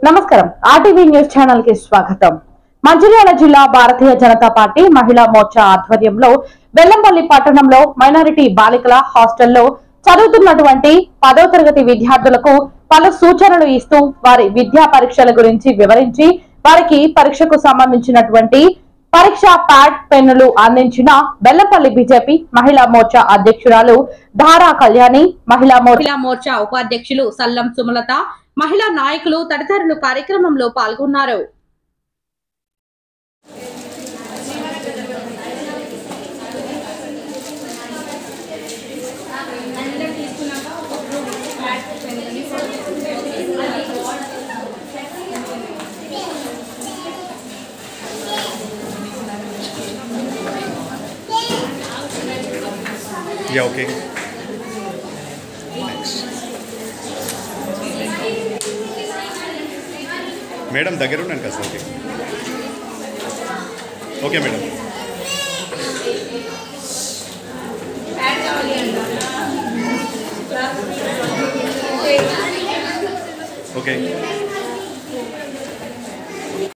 నమస్కారం RTV news channel కి స్వాగతం। మంచిర్యాల జిల్లా భారతీయ జనతా పార్టీ మహిళా మోర్చా ఆధ్వర్యంలో బెల్లంపల్లి పట్టణంలో మైనారిటీ బాలికల హాస్టల్లో చదువుతున్నటువంటి 10వ తరగతి విద్యార్థులకు పలు సూచనలు ఇస్తూ వారి విద్యా పరీక్షల గురించి వివరించి వారికి పరీక్షకు సంబంధించినటువంటి పరీక్ష ప్యాడ్ పెన్నులు అందించిన బెల్లంపల్లి బీజేపీ మహిళా మోర్చా అధ్యక్షురాలు ధారా కళ్యాణి, మహిళా మోర్చా ఉపాధ్యక్షులు సల్లం సుమలత, మహిళా నాయకులు తదితరులు కార్యక్రమంలో పాల్గొన్నారు। Yeah, okay. Next. Madam, దగ్గర ఉన్నాను కదా ఓకే. Okay madam. ఓకే.